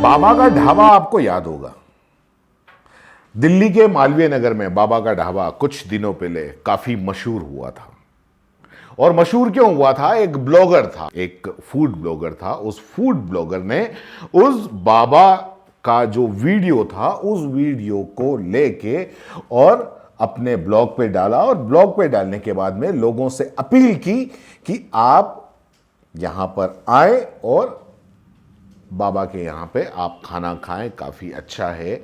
बाबा का ढाबा आपको याद होगा। दिल्ली के मालवीय नगर में बाबा का ढाबा कुछ दिनों पहले काफी मशहूर हुआ था। और मशहूर क्यों हुआ था? एक ब्लॉगर था, एक फूड ब्लॉगर था। उस फूड ब्लॉगर ने उस बाबा का जो वीडियो था, उस वीडियो को लेके और अपने ब्लॉग पे डाला। और ब्लॉग पे डालने के बाद में लोगों से अपील की कि आप यहां पर आए और बाबा के यहाँ पे आप खाना खाएं, काफ़ी अच्छा है।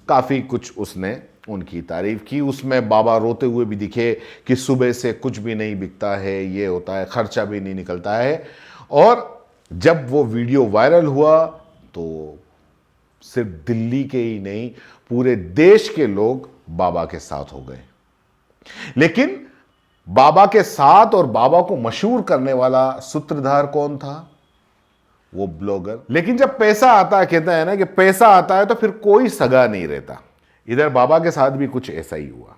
काफ़ी कुछ उसने उनकी तारीफ की। उसमें बाबा रोते हुए भी दिखे कि सुबह से कुछ भी नहीं बिकता है, ये होता है, खर्चा भी नहीं निकलता है। और जब वो वीडियो वायरल हुआ तो सिर्फ दिल्ली के ही नहीं, पूरे देश के लोग बाबा के साथ हो गए। लेकिन बाबा के साथ और बाबा को मशहूर करने वाला सूत्रधार कौन था? वो ब्लॉगर। लेकिन जब पैसा आता है, कहता है ना कि पैसा आता है तो फिर कोई सगा नहीं रहता। इधर बाबा के साथ भी कुछ ऐसा ही हुआ।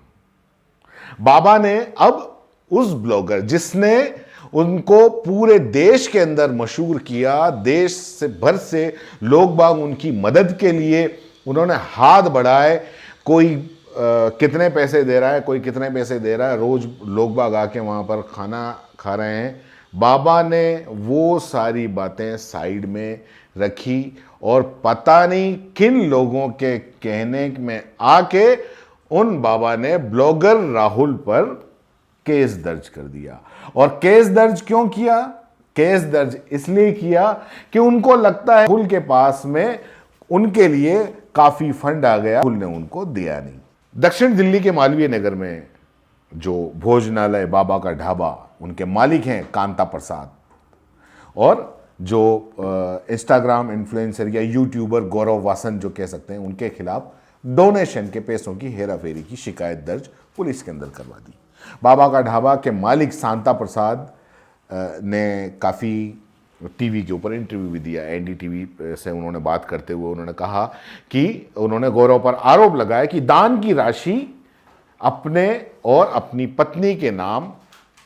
बाबा ने अब उस ब्लॉगर जिसने उनको पूरे देश के अंदर मशहूर किया, देश से भर से लोग बाग उनकी मदद के लिए उन्होंने हाथ बढ़ाए। कोई कितने पैसे दे रहा है, कोई कितने पैसे दे रहा है, रोज लोग बाग आके वहां पर खाना खा रहे हैं। बाबा ने वो सारी बातें साइड में रखी और पता नहीं किन लोगों के कहने में आके उन बाबा ने ब्लॉगर राहुल पर केस दर्ज कर दिया। और केस दर्ज क्यों किया? केस दर्ज इसलिए किया कि उनको लगता है राहुल के पास में उनके लिए काफी फंड आ गया, राहुल ने उनको दिया नहीं। दक्षिण दिल्ली के मालवीय नगर में जो भोजनालय बाबा का ढाबा, उनके मालिक हैं कांता प्रसाद, और जो इंस्टाग्राम इन्फ्लुएंसर या यूट्यूबर गौरव वासन जो कह सकते हैं, उनके खिलाफ डोनेशन के पैसों की हेराफेरी की शिकायत दर्ज पुलिस के अंदर करवा दी। बाबा का ढाबा के मालिक कांता प्रसाद ने काफ़ी टीवी के ऊपर इंटरव्यू भी दिया। एनडीटीवी से उन्होंने बात करते हुए उन्होंने कहा कि उन्होंने गौरव पर आरोप लगाया कि दान की राशि अपने और अपनी पत्नी के नाम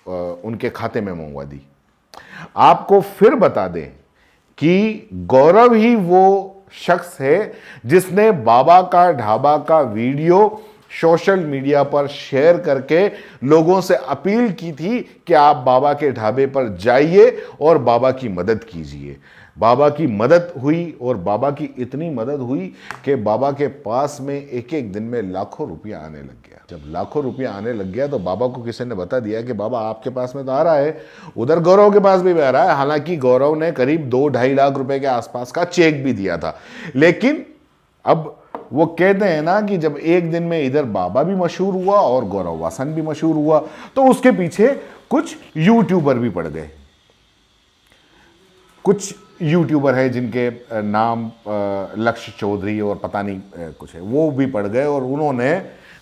उनके खाते में मंगवा दी। आपको फिर बता दें कि गौरव ही वो शख्स है जिसने बाबा का ढाबा का वीडियो सोशल मीडिया पर शेयर करके लोगों से अपील की थी कि आप बाबा के ढाबे पर जाइए और बाबा की मदद कीजिए। बाबा की मदद हुई और बाबा की इतनी मदद हुई कि बाबा के पास में एक एक दिन में लाखों रुपया आने लग गया। जब लाखों रुपया आने लग गया तो बाबा को किसी ने बता दिया कि बाबा आपके पास में तो आ रहा है, उधर गौरव के पास भी आ रहा है। हालांकि गौरव ने करीब 2-2.5 लाख रुपए के आसपास का चेक भी दिया था। लेकिन अब वो कहते हैं ना कि जब एक दिन में इधर बाबा भी मशहूर हुआ और गौरव वासन भी मशहूर हुआ तो उसके पीछे कुछ यूट्यूबर भी पड़ गए। कुछ यूट्यूबर है जिनके नाम लक्ष्य चौधरी और पता नहीं कुछ है, वो भी पड़ गए और उन्होंने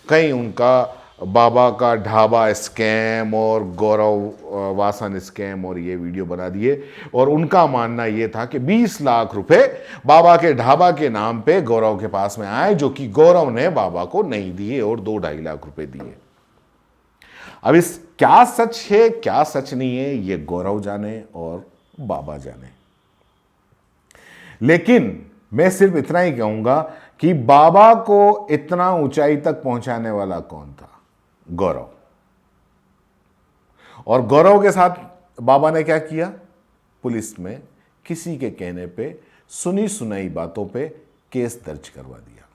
कहीं उनका बाबा का ढाबा स्कैम और गौरव वासन स्कैम और ये वीडियो बना दिए। और उनका मानना ये था कि 20 लाख रुपए बाबा के ढाबा के नाम पे गौरव के पास में आए, जो कि गौरव ने बाबा को नहीं दिए और 2-2.5 लाख रुपए दिए। अब इस क्या सच है क्या सच नहीं है, ये गौरव जाने और बाबा जाने। लेकिन मैं सिर्फ इतना ही कहूंगा कि बाबा को इतना ऊंचाई तक पहुंचाने वाला कौन था? गौरव। और गौरव के साथ बाबा ने क्या किया? पुलिस में किसी के कहने पे, सुनी सुनाई बातों पे केस दर्ज करवा दिया।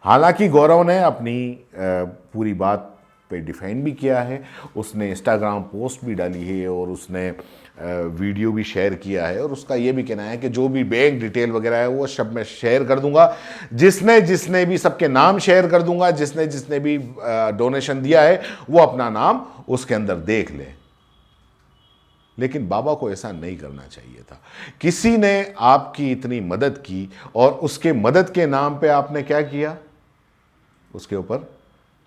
हालांकि गौरव ने अपनी पूरी बात पे डिफेंड भी किया है, उसने इंस्टाग्राम पोस्ट भी डाली है और उसने वीडियो भी शेयर किया है। और उसका ये भी कहना है कि जो भी बैंक डिटेल वगैरह है वो सब मैं शेयर कर दूंगा, जिसने जिसने भी, सबके नाम शेयर कर दूंगा, जिसने जिसने भी डोनेशन दिया है वो अपना नाम उसके अंदर देख ले। लेकिन बाबा को ऐसा नहीं करना चाहिए था। किसी ने आपकी इतनी मदद की और उसके मदद के नाम पे आपने क्या किया? उसके ऊपर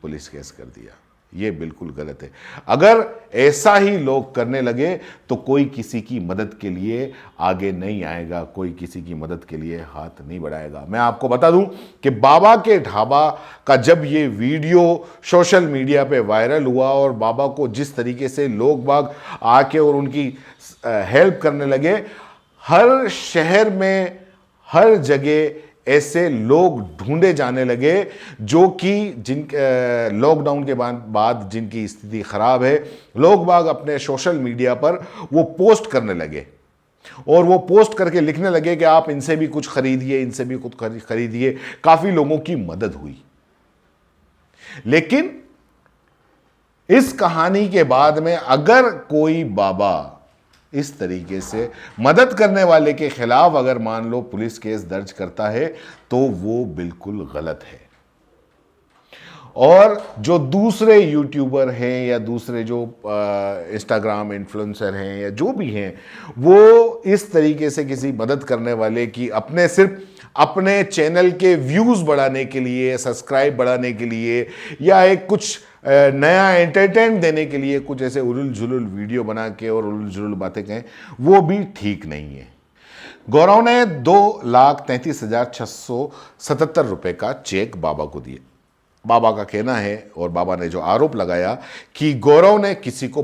पुलिस केस कर दिया। ये बिल्कुल गलत है। अगर ऐसा ही लोग करने लगे तो कोई किसी की मदद के लिए आगे नहीं आएगा, कोई किसी की मदद के लिए हाथ नहीं बढ़ाएगा। मैं आपको बता दूं कि बाबा के ढाबा का जब ये वीडियो सोशल मीडिया पे वायरल हुआ और बाबा को जिस तरीके से लोग बाग आके और उनकी हेल्प करने लगे, हर शहर में, हर जगह ऐसे लोग ढूंढे जाने लगे जो कि लॉकडाउन के बाद जिनकी स्थिति खराब है, लोग बाग अपने सोशल मीडिया पर वो पोस्ट करने लगे और वो पोस्ट करके लिखने लगे कि आप इनसे भी कुछ खरीदिए, इनसे भी कुछ खरीदिए। काफी लोगों की मदद हुई। लेकिन इस कहानी के बाद में अगर कोई बाबा इस तरीके से मदद करने वाले के खिलाफ अगर मान लो पुलिस केस दर्ज करता है तो वो बिल्कुल गलत है। और जो दूसरे यूट्यूबर हैं या दूसरे जो इंस्टाग्राम इन्फ्लुएंसर हैं या जो भी हैं, वो इस तरीके से किसी मदद करने वाले की सिर्फ अपने चैनल के व्यूज़ बढ़ाने के लिए, सब्सक्राइब बढ़ाने के लिए या एक कुछ नया एंटरटेन देने के लिए कुछ ऐसे उलुल जुलुल वीडियो बना के और उलुल जुलुल बातें कहें, वो भी ठीक नहीं है। गौरव ने 2,33,677 रुपए का चेक बाबा को दिया। बाबा का कहना है और बाबा ने जो आरोप लगाया कि गौरव ने किसी को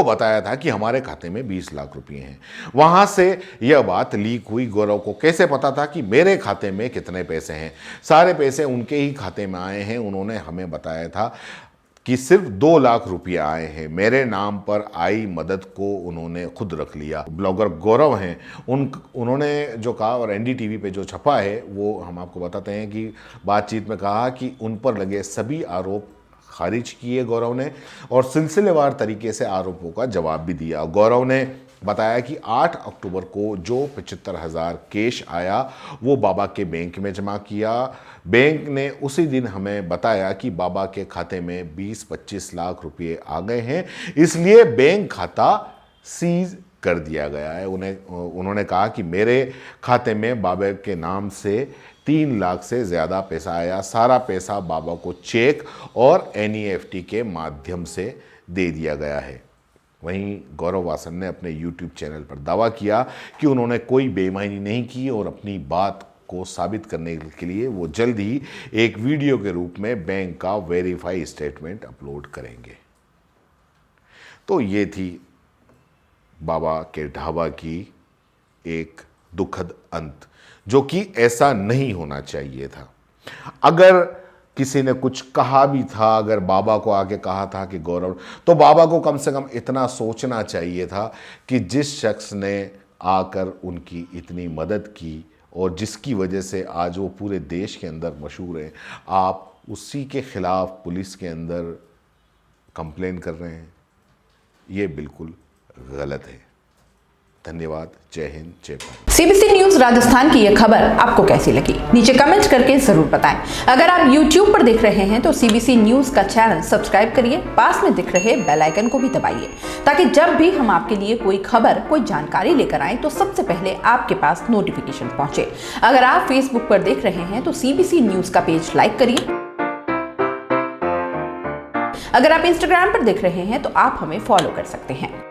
बताया था कि हमारे खाते में 20 लाख रुपए हैं। वहां से यह बात लीक हुई। गौरव को कैसे पता था कि मेरे खाते में कितने पैसे हैं? सारे पैसे उनके ही खाते में आए हैं। उन्होंने हमें बताया था कि सिर्फ 2 लाख रुपये आए हैं। मेरे नाम पर आई मदद को उन्होंने खुद रख लिया। ब्लॉगर गौरव हैं, उन्होंने जो कहा और एनडीटीवी पे जो छपा है वो हम आपको बताते हैं कि बातचीत में कहा कि उन पर लगे सभी आरोप खारिज किए गौरव ने और सिलसिलेवार तरीके से आरोपों का जवाब भी दिया। गौरव ने बताया कि 8 अक्टूबर को जो 75,000 कैश आया वो बाबा के बैंक में जमा किया। बैंक ने उसी दिन हमें बताया कि बाबा के खाते में 20-25 लाख रुपए आ गए हैं, इसलिए बैंक खाता सीज कर दिया गया है। उन्होंने कहा कि मेरे खाते में बाबा के नाम से 3 लाख से ज़्यादा पैसा आया। सारा पैसा बाबा को चेक और NEFT के माध्यम से दे दिया गया है। वहीं गौरव वासन ने अपने YouTube चैनल पर दावा किया कि उन्होंने कोई बेईमानी नहीं की और अपनी बात को साबित करने के लिए वो जल्द ही एक वीडियो के रूप में बैंक का वेरीफाई स्टेटमेंट अपलोड करेंगे। तो ये थी बाबा के ढाबा की एक दुखद अंत, जो कि ऐसा नहीं होना चाहिए था। अगर किसी ने कुछ कहा भी था, अगर बाबा को आके कहा था कि गौरव, तो बाबा को कम से कम इतना सोचना चाहिए था कि जिस शख्स ने आकर उनकी इतनी मदद की और जिसकी वजह से आज वो पूरे देश के अंदर मशहूर है, आप उसी के खिलाफ पुलिस के अंदर कंप्लेन कर रहे हैं, ये बिल्कुल गलत है। धन्यवाद। जय हिंद, जय भारत। सीबीसी न्यूज राजस्थान की यह खबर आपको कैसी लगी, नीचे कमेंट करके जरूर बताएं। अगर आप YouTube पर देख रहे हैं तो सीबीसी न्यूज का चैनल सब्सक्राइब करिए, पास में दिख रहे बेल आइकन को भी दबाइए, ताकि जब भी हम आपके लिए कोई खबर, कोई जानकारी लेकर आए तो सबसे पहले आपके पास नोटिफिकेशन पहुंचे। अगर आप Facebook पर देख रहे हैं तो सीबीसी न्यूज का पेज लाइक करिए। अगर आप Instagram पर देख रहे हैं तो आप हमें फॉलो कर सकते हैं।